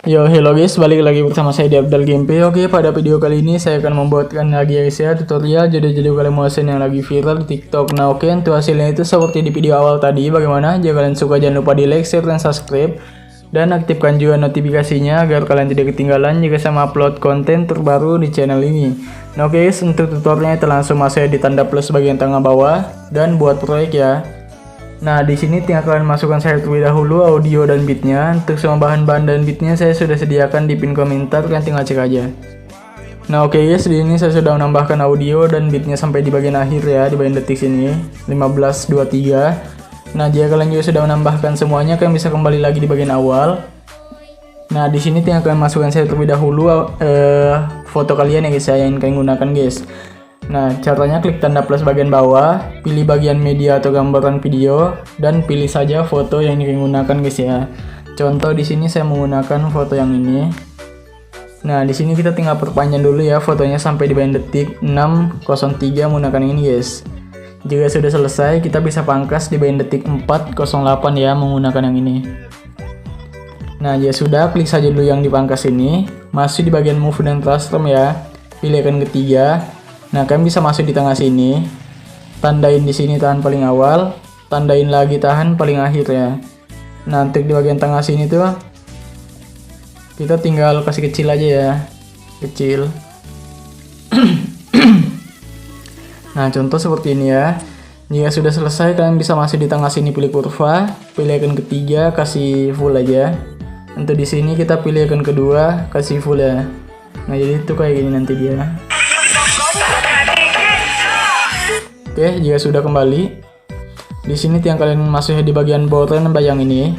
Yo, hello guys, balik lagi bersama saya di Abdal Gameplay. Oke, pada video kali ini saya akan membuatkan lagi guys ya tutorial jadi kalian motion yang lagi viral di TikTok. Nah, oke, untuk hasilnya itu seperti di video awal tadi. Bagaimana? Jika kalian suka jangan lupa di like, share, dan subscribe, dan aktifkan juga notifikasinya agar kalian tidak ketinggalan jika saya upload konten terbaru di channel ini. Nah, oke guys, untuk tutorialnya itu langsung masuk di tanda plus bagian tengah bawah dan buat proyek ya. Nah, di sini tinggal kalian masukkan saya terlebih dahulu audio dan beatnya. Untuk semua bahan-bahan dan beatnya saya sudah sediakan di pin komentar, kalian tinggal cek aja. Nah, oke guys, di sini saya sudah menambahkan audio dan beatnya sampai di bagian akhir ya, di bagian detik sini 15:23. Nah, jika kalian juga sudah menambahkan semuanya, kalian bisa kembali lagi di bagian awal. Nah, di sini tinggal kalian masukkan saya terlebih dahulu foto kalian ya guys ya, yang kalian gunakan guys. Nah, caranya klik tanda plus bagian bawah, pilih bagian media atau gambaran video, dan pilih saja foto yang ingin gunakan guys ya. Contoh di sini saya menggunakan foto yang ini. Nah, di sini kita tinggal perpanjang dulu ya fotonya sampai di bagian detik 6:03 menggunakan ini guys. Jika sudah selesai, kita bisa pangkas di bagian detik 4:08 ya menggunakan yang ini. Nah, ya sudah, klik saja dulu yang dipangkas ini. Masih di bagian move dan transform ya. Pilih icon ketiga. Nah, kalian bisa masuk di tengah sini, tandain di sini tahan paling awal, tandain lagi tahan paling akhir ya. Nah, untuk di bagian tengah sini tuh kita tinggal kasih kecil aja ya, kecil. Nah, contoh seperti ini ya. Jika sudah selesai, kalian bisa masuk di tengah sini, pilih kurva, pilih icon ketiga, kasih full aja. Untuk di sini kita pilih icon kedua, kasih full ya. Nah, jadi itu kayak gini nanti dia. Oke, jika sudah kembali, di sini tinggal kalian masuk di bagian border bayang ini,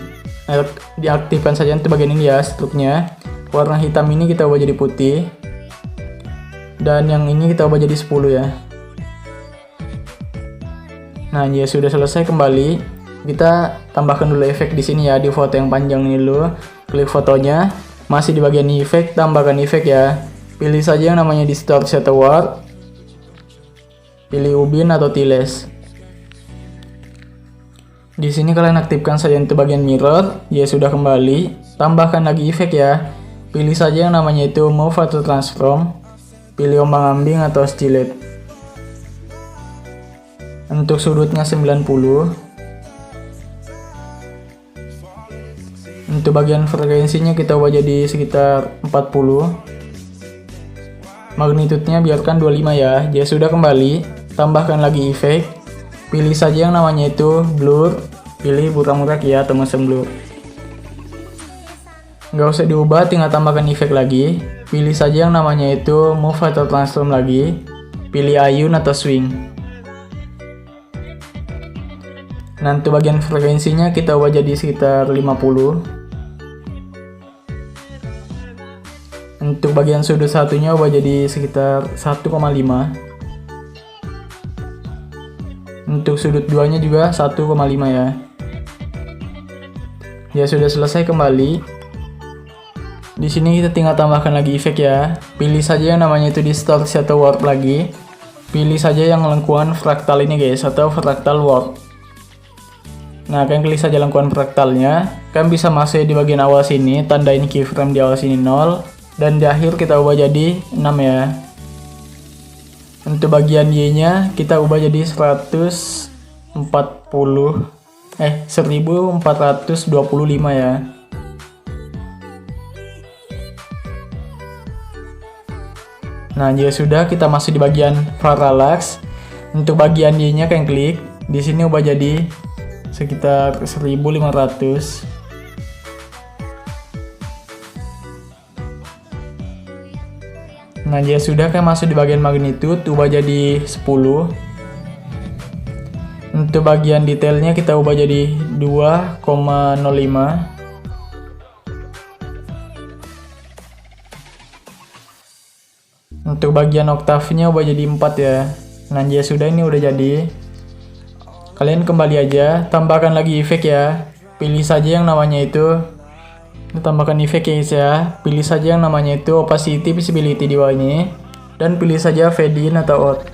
diaktifkan saja untuk bagian ini ya, struknya. Warna hitam ini kita ubah jadi putih, dan yang ini kita ubah jadi 10 ya. Nah, jika sudah selesai kembali, kita tambahkan dulu efek di sini ya, di foto yang panjang ini dulu. Klik fotonya, masih di bagian efek, tambahkan efek ya. Pilih saja yang namanya distort shadow warp. Pilih ubin atau tiles. Di sini kalian aktifkan saja untuk bagian mirror. Ya sudah kembali. Tambahkan lagi efek ya. Pilih saja yang namanya itu move atau transform. Pilih ombang-ambing atau stilet. Untuk sudutnya 90. Untuk bagian frekuensinya kita ubah jadi sekitar 40. Magnitudenya biarkan 25 ya. Jika sudah kembali, tambahkan lagi efek, pilih saja yang namanya itu blur, pilih burak-burak ya atau motion blur. Nggak usah diubah, tinggal tambahkan efek lagi, pilih saja yang namanya itu move atau transform lagi, pilih ayun atau swing. Nah, untuk bagian frekuensinya kita ubah jadi sekitar 50. Untuk bagian sudut satunya ubah jadi sekitar 1,5. Untuk sudut duanya juga 1,5 ya. Ya sudah selesai kembali. Di sini kita tinggal tambahkan lagi efek ya. Pilih saja yang namanya itu distort shadow warp lagi. Pilih saja yang lengkuan fraktal ini guys, atau fraktal warp. Nah, kalian klik saja lengkuan fraktalnya. Kalian bisa masuk di bagian awal sini, tandain keyframe di awal sini 0, dan di akhir kita ubah jadi 6 ya. Untuk bagian Y-nya kita ubah jadi 1425 ya. Nah, jika sudah, kita masuk di bagian parallax. Untuk bagian Y-nya kalian klik, di sini ubah jadi sekitar 1500. Nah, jika sudah, kalian masuk di bagian magnitude, ubah jadi 10. Untuk bagian detailnya kita ubah jadi 2,05. Untuk bagian oktavnya ubah jadi 4 ya. Nah, jika sudah, ini udah jadi. Kalian kembali aja, tambahkan lagi efek ya. Pilih saja yang namanya itu, tambahkan efek ya guys ya. Pilih saja yang namanya itu opacity visibility di bawah ini, dan pilih saja fade in atau out.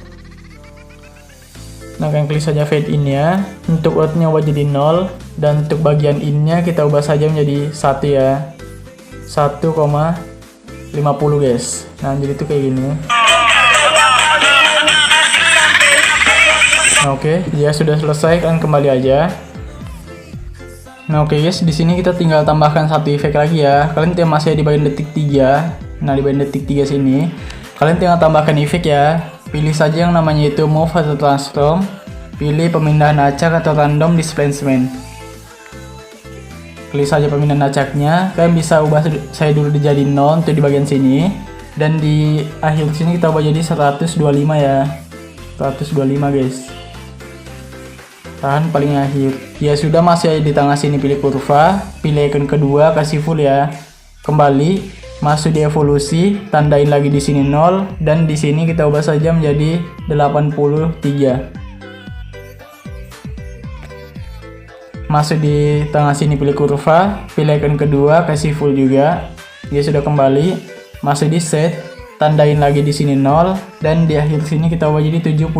Nah, kalian klik saja fade in ya. Untuk out nya ubah jadi 0, dan untuk bagian in nya kita ubah saja menjadi 1 ya. 1,50 guys. Nah jadi itu kayak gini. Nah, oke, dia sudah selesai, kalian kembali aja. Nah oke guys, di sini kita tinggal tambahkan satu efek lagi ya. Kalian masih di bagian detik 3. Nah di bagian detik 3 sini, kalian tinggal tambahkan efek ya. Pilih saja yang namanya itu move atau transform. Pilih pemindahan acak atau random displacement. Klik saja pemindahan acaknya. Kalian bisa ubah saya dulu jadi 0 untuk di bagian sini. Dan di akhir sini kita ubah jadi 125 ya. 125 guys. Tahan paling akhir. Ya sudah, masih di tengah sini pilih kurva, pilih icon kedua, kasih full ya. Kembali, masuk di evolusi, tandain lagi di sini 0 dan di sini kita ubah saja menjadi 83. Masuk di tengah sini pilih kurva, pilih icon kedua, kasih full juga. Dia sudah kembali, masuk di set, tandain lagi di sini 0 dan di akhir sini kita ubah jadi 72.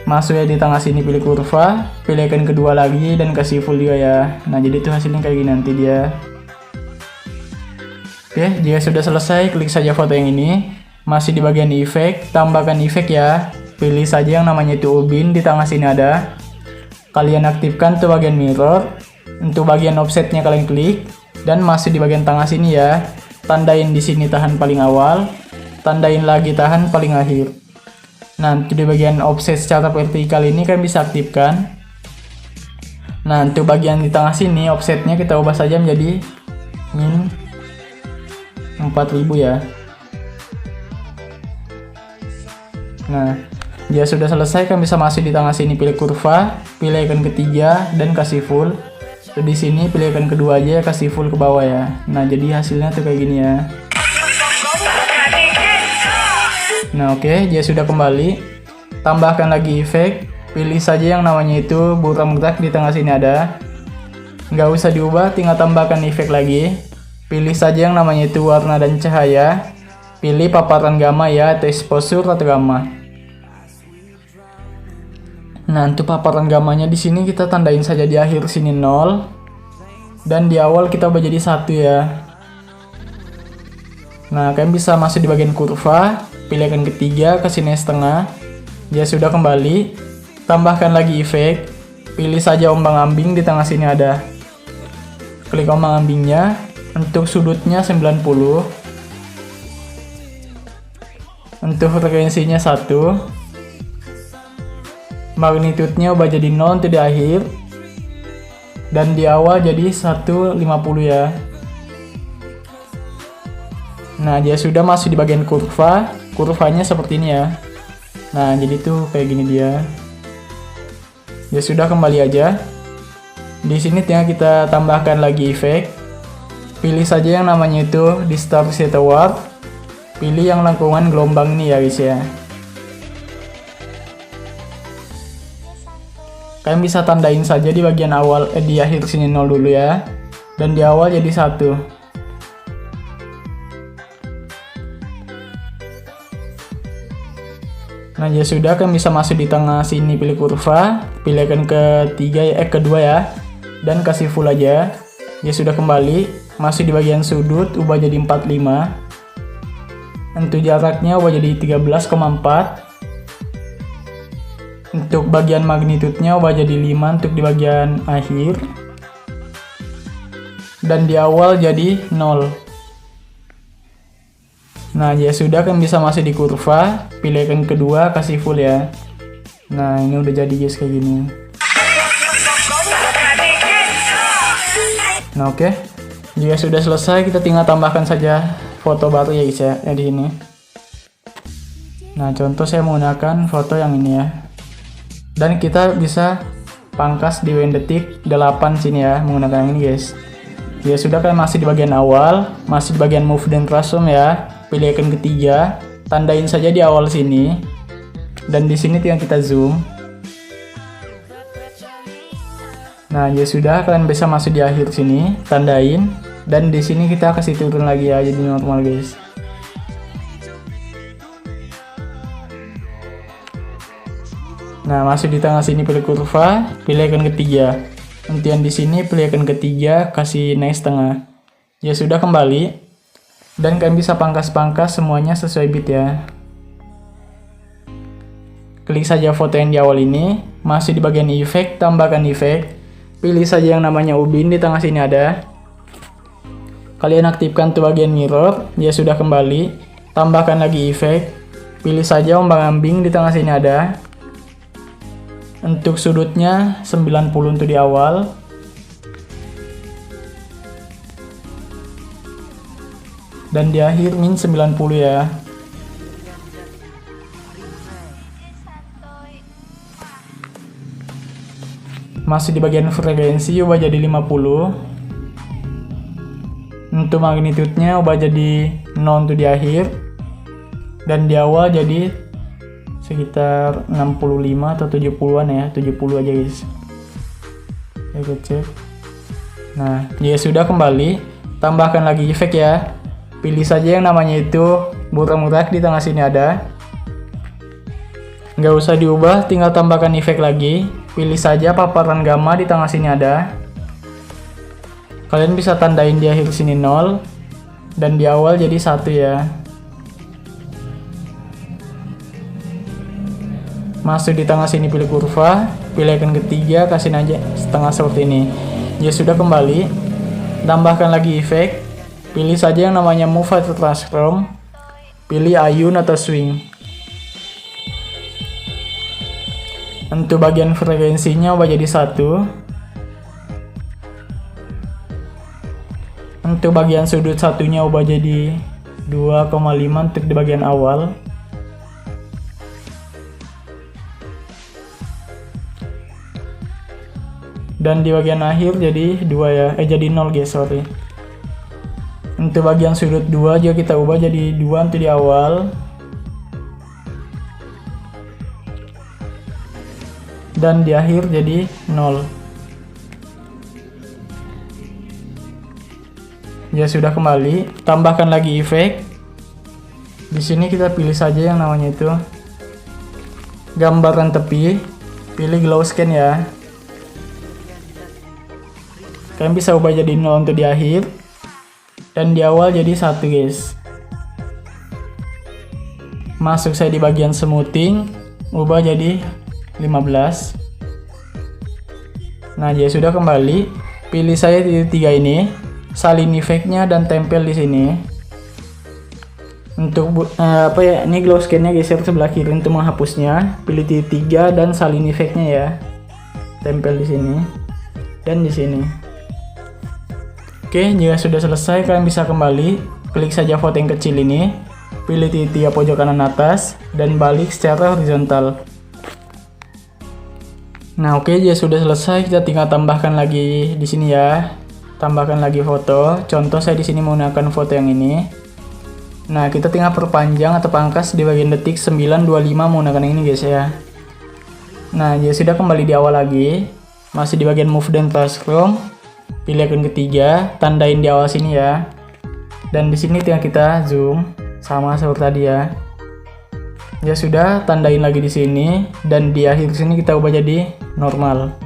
Masuk ya di tengah sini pilih kurva, pilih icon kedua lagi dan kasih full juga ya. Nah jadi itu hasilnya kayak gini nanti dia. Oke, jika sudah selesai, klik saja foto yang ini. Masih di bagian efek, tambahkan efek ya. Pilih saja yang namanya itu ubin, di tengah sini ada. Kalian aktifkan tuh bagian mirror. Untuk bagian offsetnya kalian klik dan masih di bagian tengah sini ya. Tandain di sini tahan paling awal, tandain lagi tahan paling akhir. Nah, untuk di bagian offset secara vertikal ini kan bisa aktifkan. Nah, untuk bagian di tengah sini offsetnya kita ubah saja menjadi min 4000 ya. Nah, dia sudah selesai, kan bisa masuk di tengah sini pilih kurva, pilih icon ketiga dan kasih full. Terus di sini pilih icon kedua aja, kasih full ke bawah ya. Nah, jadi hasilnya tuh kayak gini ya. Nah oke, dia sudah kembali. Tambahkan lagi efek. Pilih saja yang namanya itu buram gerak, di tengah sini ada. Nggak usah diubah, tinggal tambahkan efek lagi. Pilih saja yang namanya itu warna dan cahaya. Pilih paparan gamma ya, atau exposure atau gamma. Nah untuk paparan gammanya di sini kita tandain saja di akhir sini 0 dan di awal kita ubah jadi 1 ya. Nah kalian bisa masuk di bagian kurva, pilih icon ketiga, ke sini setengah. Dia sudah kembali. Tambahkan lagi efek. Pilih saja ombang-ambing, di tengah sini ada. Klik ombang-ambingnya. Untuk sudutnya 90. Untuk frekuensinya 1. Magnitudenya ubah jadi 0 untuk di akhir. Dan di awal jadi 150 ya. Nah dia sudah masuk di bagian kurva. Kurvanya seperti ini ya. Nah jadi tuh kayak gini dia. Ya sudah, kembali aja. Di sini tinggal kita tambahkan lagi efek. Pilih saja yang namanya itu distorsi atau warp. Pilih yang lengkungan gelombang ini ya guys ya. Kalian bisa tandain saja di bagian awal, di akhir sini 0 dulu ya. Dan di awal jadi 1. Nah ya sudah, kalian bisa masuk di tengah sini pilih kurva, pilih icon kedua ya, dan kasih full aja. Ya sudah, kembali, masih di bagian sudut, ubah jadi 45. Untuk jaraknya ubah jadi 13,4. Untuk bagian magnitudenya ubah jadi 5 untuk di bagian akhir. Dan di awal jadi 0. Nah ya sudah, kan bisa masuk di kurva, pilih icon kedua, kasih full ya. Nah ini udah jadi guys kayak gini. Nah oke, jika sudah selesai kita tinggal tambahkan saja foto baru ya guys ya, di ini. Nah contoh saya menggunakan foto yang ini ya. Dan kita bisa pangkas di detik 8 sini ya, menggunakan yang ini guys. Ya sudah, kalian masih di bagian awal, masih di bagian move dan transform ya. Pilih icon ketiga, tandain saja di awal sini, dan di sini tinggal kita zoom. Nah ya sudah, kalian bisa masuk di akhir sini, tandain, dan di sini kita kasih turun lagi ya, jadi normal guys. Nah masuk di tengah sini pilih kurva, pilih icon ketiga. Kemudian di sini pilih icon ketiga, kasih naik setengah. Ya sudah, kembali. Dan kalian bisa pangkas-pangkas semuanya sesuai bit ya. Klik saja foto yang di awal ini, masih di bagian efek, tambahkan efek. Pilih saja yang namanya ubin, di tengah sini ada. Kalian aktifkan tuh bagian mirror, ya sudah, kembali. Tambahkan lagi efek. Pilih saja ombang-ambing, di tengah sini ada. Untuk sudutnya 90 untuk di awal. Dan di akhir min 90 ya. Masih di bagian frekuensi, ubah jadi 50. Untuk magnitude-nya ubah jadi 0 untuk di akhir. Dan di awal jadi sekitar 65 atau 70-an ya, 70 aja guys. Kita cek. Nah, ya sudah, kembali. Tambahkan lagi efek ya. Pilih saja yang namanya itu burak-burak, di tengah sini ada. Nggak usah diubah, tinggal tambahkan efek lagi. Pilih saja paparan gamma, di tengah sini ada. Kalian bisa tandain di akhir sini 0 dan di awal jadi 1 ya. Masuk di tengah sini, pilih kurva, pilih icon ketiga, kasih aja setengah seperti ini. Ya sudah, kembali. Tambahkan lagi efek. Pilih saja yang namanya move atau transform. Pilih ayun atau swing. Untuk bagian frekuensinya ubah jadi 1. Untuk bagian sudut satunya ubah jadi 2,5 untuk di bagian awal. Dan di bagian akhir jadi 2 ya, jadi 0 guys, sorry. Untuk bagian sudut 2 juga kita ubah jadi 2 untuk di awal. Dan di akhir jadi 0. Ya sudah, kembali. Tambahkan lagi efek. Di sini kita pilih saja yang namanya itu gambaran tepi. Pilih glow scan ya. Kalian bisa ubah jadi 0 untuk di akhir. Dan di awal jadi 1 guys. Masuk saya di bagian smoothing, ubah jadi 15. Nah, ya sudah, kembali. Pilih saya titik 3 ini. Salin efeknya dan tempel di sini. Untuk ini glow scan-nya geser sebelah kiri untuk menghapusnya. Pilih titik 3 dan salin efeknya ya. Tempel di sini dan di sini. Oke, jika sudah selesai, kalian bisa kembali. Klik saja foto yang kecil ini. Pilih titik 3 pojok kanan atas dan balik secara horizontal. Nah, oke, jika sudah selesai, kita tinggal tambahkan lagi di sini ya. Tambahkan lagi foto. Contoh saya di sini menggunakan foto yang ini. Nah, kita tinggal perpanjang atau pangkas di bagian detik 925 menggunakan ini guys ya. Nah, ya sudah, kembali di awal lagi. Masih di bagian move dan transform. Pilih icon ketiga, tandain di awal sini ya. Dan di sini tinggal kita zoom sama seperti tadi ya. Ya sudah, tandain lagi di sini dan di akhir sini kita ubah jadi normal.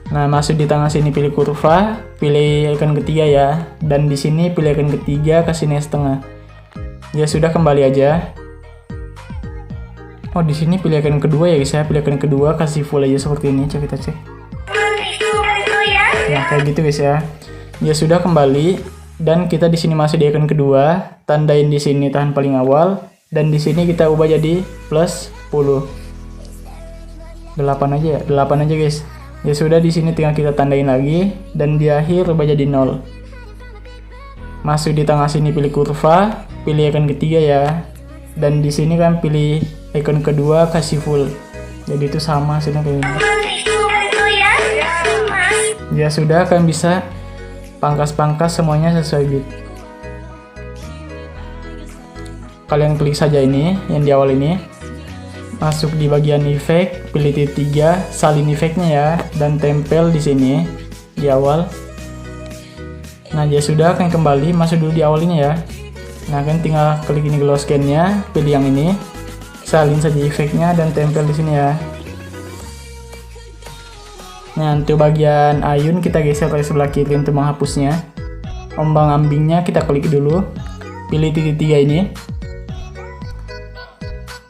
Nah, masuk di tengah sini pilih kurva, pilih icon ketiga ya, dan di sini pilih icon ketiga, kasih naik setengah. Ya sudah, kembali aja. Oh, di sini pilih icon kedua ya guys ya, pilih icon kedua, kasih full aja seperti ini. Coba kita cek. Ya, kayak gitu guys ya. Ya sudah, kembali, dan kita di sini masih di icon kedua, tandain di sini tahan paling awal, dan di sini kita ubah jadi plus 10. 8 aja ya, 8 aja guys. Ya sudah, di sini tinggal kita tandain lagi dan di akhir ubah jadi 0. Masuk di tengah sini pilih kurva, pilih icon ketiga ya. Dan di sini kan pilih icon kedua, kasih full. Jadi itu sama hasilnya kayak ini. Ya sudah, kalian bisa pangkas-pangkas semuanya sesuai bit. Kalian klik saja ini yang di awal ini. Masuk di bagian efek, pilih titik 3, salin efeknya ya, dan tempel di sini di awal. Nah, ya sudah, kan kembali, masuk dulu di awal ini ya. Nah, kan tinggal klik ini glow scan-nya, pilih yang ini, salin saja efeknya dan tempel di sini ya. Nah, untuk bagian ayun kita geser ke sebelah kiri untuk menghapusnya. Ombang-ambingnya kita klik dulu. Pilih titik 3 ini.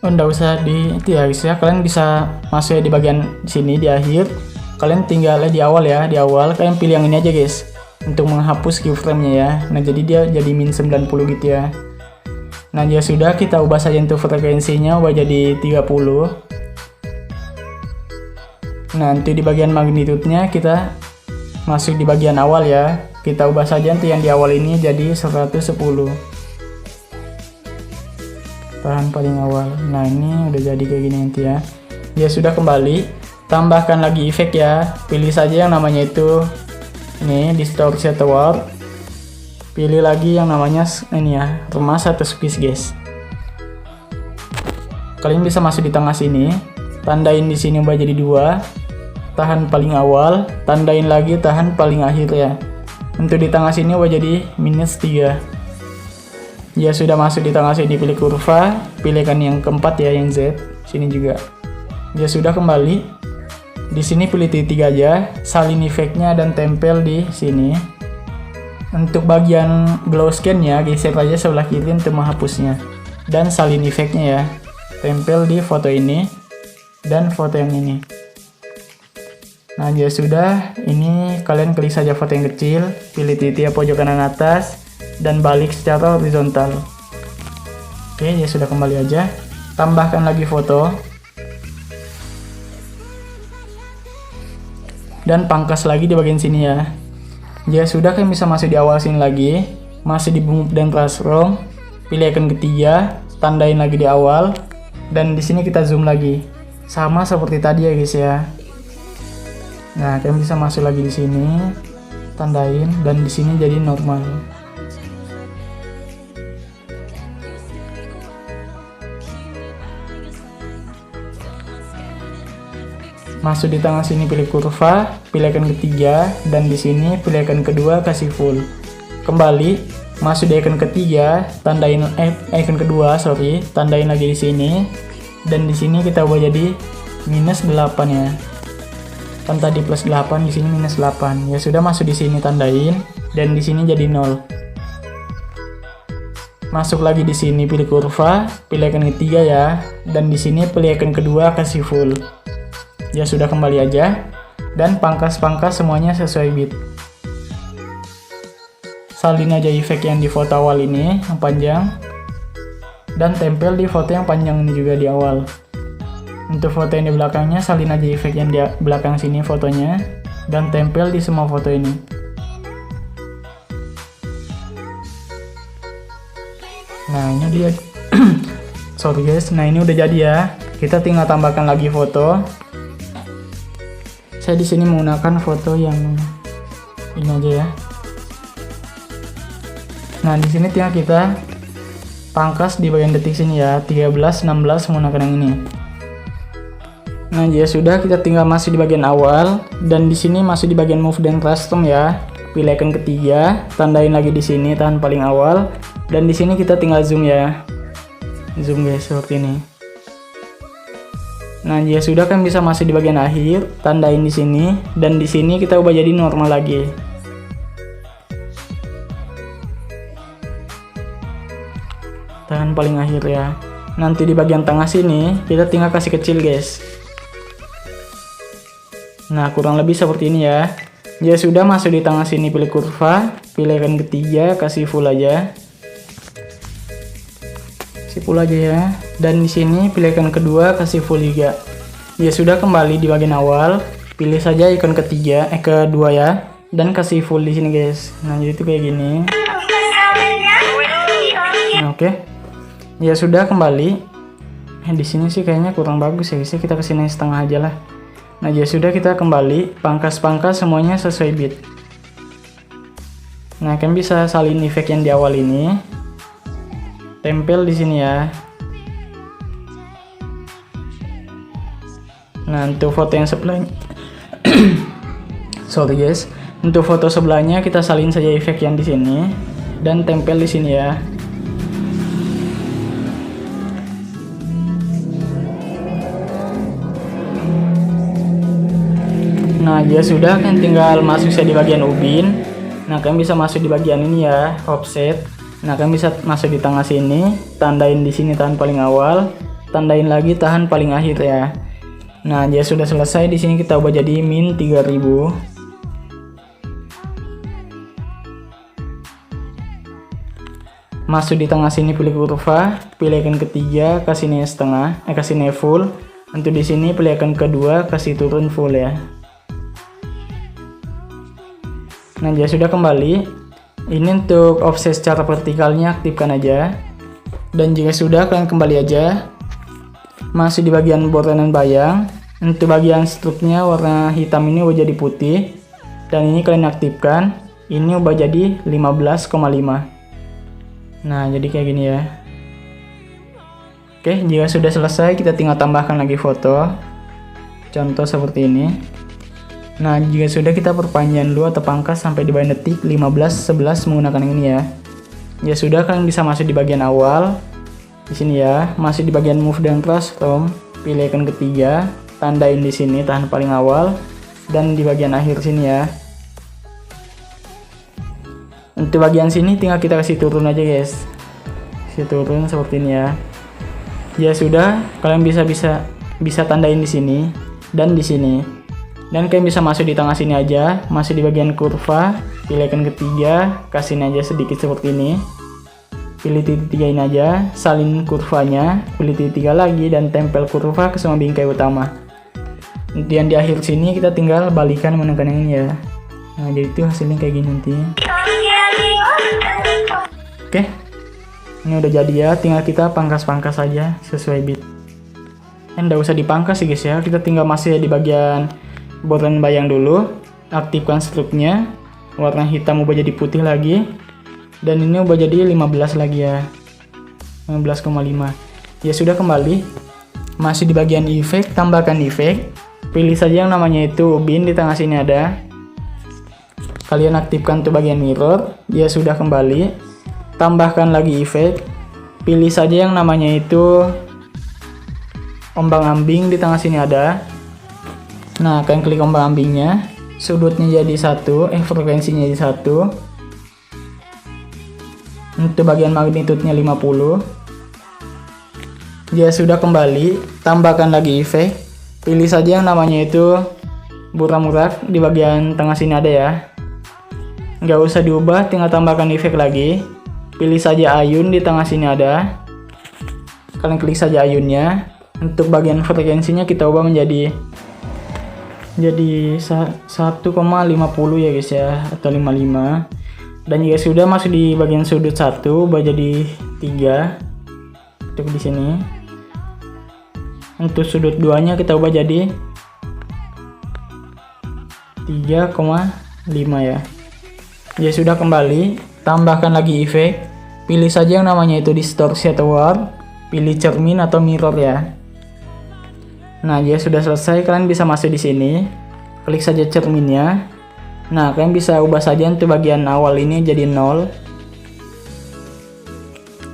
Oh, nggak usah itu ya guys ya. Kalian bisa masuk di bagian sini di akhir. Kalian tinggal di awal ya. Di awal kalian pilih yang ini aja guys. Untuk menghapus keyframe-nya ya. Nah, jadi dia jadi min 90 gitu ya. Nah, ya sudah, kita ubah saja untuk frekuensinya, ubah jadi 30. Nah, nanti di bagian magnitude-nya kita masuk di bagian awal ya. Kita ubah saja nanti yang di awal ini jadi 110. Tahan paling awal. Nah, ini udah jadi kayak gini nanti ya. Ya sudah, kembali. Tambahkan lagi efek ya. Pilih saja yang namanya itu ini distortion warp. Pilih lagi yang namanya ini ya, remas atau squeeze guys. Kalian bisa masuk di tengah sini, tandain di sini ubah jadi 2, tahan paling awal, tandain lagi tahan paling akhir ya. Untuk di tengah sini ubah jadi -3. Ya sudah, masuk di tengah sini, pilih kurva, pilihkan yang keempat ya, yang Z, sini juga. Ya sudah, kembali. Di sini pilih titik 3 aja, salin efeknya dan tempel di sini. Untuk bagian glow scan-nya geser aja sebelah kiri untuk menghapusnya. Dan salin efeknya ya. Tempel di foto ini dan foto yang ini. Nah, ya sudah, ini kalian klik saja foto yang kecil, pilih titik pojok kanan atas dan balik secara horizontal. Oke, ya sudah, kembali aja. Tambahkan lagi foto. Dan pangkas lagi di bagian sini ya. Ya sudah, kalian bisa masuk di awal sini lagi, masih di move dan transform, pilih icon ketiga, tandain lagi di awal, dan di sini kita zoom lagi, sama seperti tadi ya guys ya. Nah, kalian bisa masuk lagi di sini, tandain, dan di sini jadi normal. Masuk di tengah sini, pilih kurva, pilih icon ketiga, dan di sini pilih icon kedua, kasih full. Kembali, masuk di icon ketiga, tandain icon kedua, tandain lagi di sini, dan di sini kita ubah jadi -8 ya. Kan tadi +8, di sini -8. Ya sudah, masuk di sini tandain, dan di sini jadi 0. Masuk lagi di sini, pilih kurva, pilih icon ketiga ya, dan di sini pilih icon kedua, kasih full. Ya sudah, kembali aja, dan pangkas-pangkas semuanya sesuai bit. Salin aja efek yang di foto awal ini yang panjang, dan tempel di foto yang panjang ini juga di awal. Untuk foto yang di belakangnya, salin aja efek yang di belakang sini fotonya, dan tempel di semua foto ini. Nah, ini dia. Sorry guys, nah ini udah jadi ya. Kita tinggal tambahkan lagi foto. Saya di sini menggunakan foto yang ini aja ya. Nah, di sini tinggal kita pangkas di bagian detik sini ya, 13, 16 menggunakan yang ini. Nah, ya sudah, kita tinggal masuk di bagian awal, dan di sini masuk di bagian move dan custom ya. Pilih icon ketiga, tandain lagi di sini tahan paling awal, dan di sini kita tinggal zoom ya. Zoom guys, seperti ini. Nah, ya sudah, kan bisa masuk di bagian akhir, tandain di sini, dan di sini kita ubah jadi normal lagi. Tahan paling akhir ya. Nanti di bagian tengah sini kita tinggal kasih kecil guys. Nah, kurang lebih seperti ini ya. Ya sudah, masuk di tengah sini, pilih kurva, pilih icon ketiga, kasih full aja. Full aja ya, dan di sini pilih icon kedua, kasih full juga. Ya sudah, kembali di bagian awal, pilih saja icon ketiga, kedua ya, dan kasih full di sini guys. Nah, jadi itu kayak gini. Nah, oke. Ya sudah, kembali. Di sini sih kayaknya kurang bagus ya guys, kita kesini setengah aja lah. Nah, ya sudah, kita kembali, pangkas-pangkas semuanya sesuai bit. Nah, kalian bisa salin efek yang di awal ini. Tempel di sini ya. Nah, untuk foto yang sebelahnya sorry guys, untuk foto sebelahnya kita salin saja efek yang di sini dan tempel di sini ya. Nah, dia sudah, kan tinggal masuk saya di bagian ubin. Nah, kalian bisa masuk di bagian ini ya, offset. Nah, kalian bisa masuk di tengah sini, tandain di sini tahan paling awal, tandain lagi tahan paling akhir ya. Nah, dia sudah selesai. Di sini kita ubah jadi min 3000. Masuk di tengah sini, pilih kurva, pilih icon ketiga, kasih nih setengah, kasih nih full. Untuk di sini pilih icon kedua, kasih turun full ya. Nah, dia sudah kembali. Ini untuk offset secara vertikalnya aktifkan aja. Dan jika sudah, kalian kembali aja. Masih di bagian bordanan bayang. Untuk bagian struknya warna hitam ini ubah jadi putih. Dan ini kalian aktifkan. Ini ubah jadi 15,5. Nah, jadi kayak gini ya. Oke, jika sudah selesai, kita tinggal tambahkan lagi foto. Contoh seperti ini. Nah, jika sudah, kita perpanjang dulu atau pangkas sampai di bagian detik 15-11 menggunakan yang ini ya. Ya sudah, kalian bisa masuk di bagian awal. Di sini ya, masih di bagian move dan custom, pilih icon ketiga, tandain di sini tahan paling awal, dan di bagian akhir sini ya. Untuk bagian sini tinggal kita kasih turun aja guys. Kasih turun seperti ini ya. Ya sudah, kalian bisa tandain di sini dan di sini. Dan kalian bisa masuk di tengah sini aja, masuk di bagian kurva, pilih icon ketiga, kasih aja sedikit seperti ini. Pilih titik 3 ini aja, salin kurvanya, pilih titik 3 lagi, dan tempel kurva ke semua bingkai utama. Dan di akhir sini kita tinggal balikan menekan yang ini ya. Nah, jadi itu hasilnya kayak gini nanti. Oke, ini udah jadi ya, tinggal kita pangkas-pangkas aja sesuai bit. Nggak usah dipangkas sih guys ya, kita tinggal masih di bagian bordanan bayang dulu, aktifkan struknya, warna hitam ubah jadi putih lagi, dan ini ubah jadi 15 lagi ya, 15,5. Ya sudah, kembali, masih di bagian efek, tambahkan efek, pilih saja yang namanya itu ubin, di tengah sini ada, kalian aktifkan tuh bagian mirror. Ya sudah, kembali, tambahkan lagi efek, pilih saja yang namanya itu ombang-ambing, di tengah sini ada. Nah, kalian klik ombang-ambingnya, sudutnya jadi 1, frekuensinya jadi 1. Untuk bagian magnitudenya 50. Ya sudah, kembali, tambahkan lagi efek, pilih saja yang namanya itu burak-murak, di bagian tengah sini ada ya. Nggak usah diubah, tinggal tambahkan efek lagi, pilih saja ayun, di tengah sini ada, kalian klik saja ayunnya. Untuk bagian frekuensinya kita ubah menjadi 1,50 ya guys ya, atau 55. Dan jika sudah, masuk di bagian sudut 1 ubah jadi 3 untuk di sini. Untuk sudut 2 nya kita ubah jadi 3,5 ya. Ya sudah, kembali, tambahkan lagi efek, pilih saja yang namanya itu distorsi atau warp, pilih cermin atau mirror ya. Nah, ya sudah selesai, kalian bisa masuk di sini, klik saja cerminnya. Nah, kalian bisa ubah saja untuk bagian awal ini jadi 0.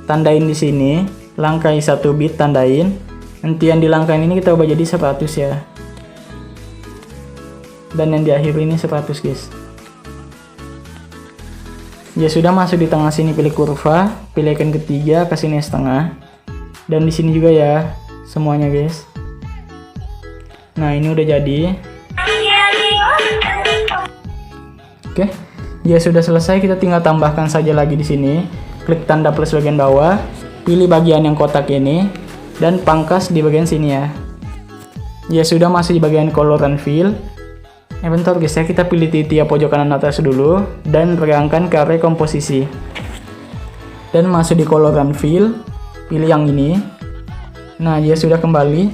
Tandain di sini, langkai 1 bit, tandain. Nanti yang di langkah ini kita ubah jadi 100 ya. Dan yang di akhir ini 100 guys. Ya sudah, masuk di tengah sini, pilih kurva, pilih icon ketiga, kasih setengah. Dan di sini juga ya, semuanya guys. Nah, ini udah jadi. Oke, ya sudah selesai, kita tinggal tambahkan saja lagi di sini. Klik tanda plus bagian bawah, pilih bagian yang kotak ini, dan pangkas di bagian sini ya. Ya sudah, masih di bagian color and fill. Bentar guys ya, kita pilih titik pojok kanan atas dulu, dan regangkan ke area komposisi. Dan masuk di color and fill, pilih yang ini. Nah, ya sudah, kembali,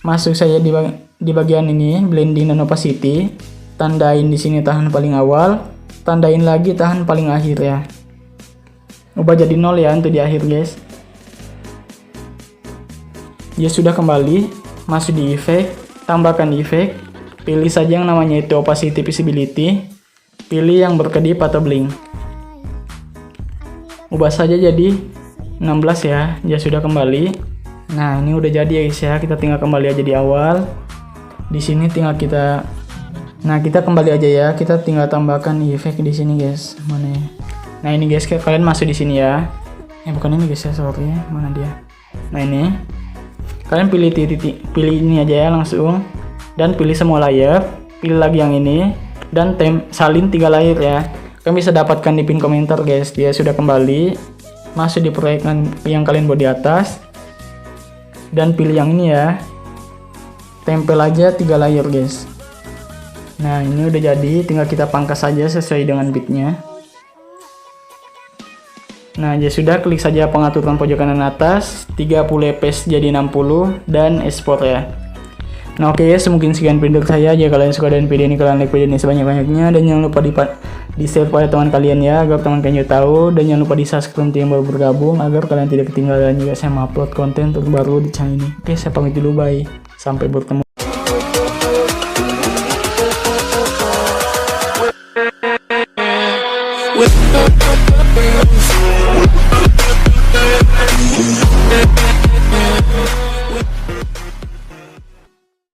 masuk saya di bagian ini, blending dan opacity, tandain di sini tahan paling awal, tandain lagi tahan paling akhir ya. Ubah jadi 0 ya untuk di akhir guys. Ya sudah, kembali, masuk di efek, tambahkan efek, pilih saja yang namanya itu opacity visibility, pilih yang berkedip atau blink. Ubah saja jadi 16 ya. Ya sudah, kembali. Nah, ini udah jadi ya guys ya, kita tinggal kembali aja di awal. Di sini tinggal kita Nah, kita kembali aja ya. Kita tinggal tambahkan efek di sini, guys. Mana ya? Nah, ini guys, kalian masuk di sini ya. Bukan ini guys ya, sorry. Mana dia? Nah, ini. Kalian pilih titik, pilih ini aja ya langsung. Dan pilih semua layer. Pilih lagi yang ini. Dan salin 3 layer ya. Kalian bisa dapatkan di pin komentar, guys. Dia sudah kembali. Masuk di proyek yang kalian buat di atas. Dan pilih yang ini ya. Tempel aja 3 layer, guys. Nah, ini udah jadi, tinggal kita pangkas saja sesuai dengan bitnya. Nah, ya sudah, klik saja pengaturan pojok kanan atas, 30 fps jadi 60 dan export ya. Nah, oke ya, mungkin sekian video saya. Jika kalian suka dengan video ini, kalian like video ini sebanyak-banyaknya, dan jangan lupa di share pada teman kalian ya, agar teman kalian tahu, dan jangan lupa di subscribe untuk yang baru bergabung agar kalian tidak ketinggalan juga saya upload konten terbaru di channel ini. Oke, saya pamit dulu, bye. Sampai bertemu. With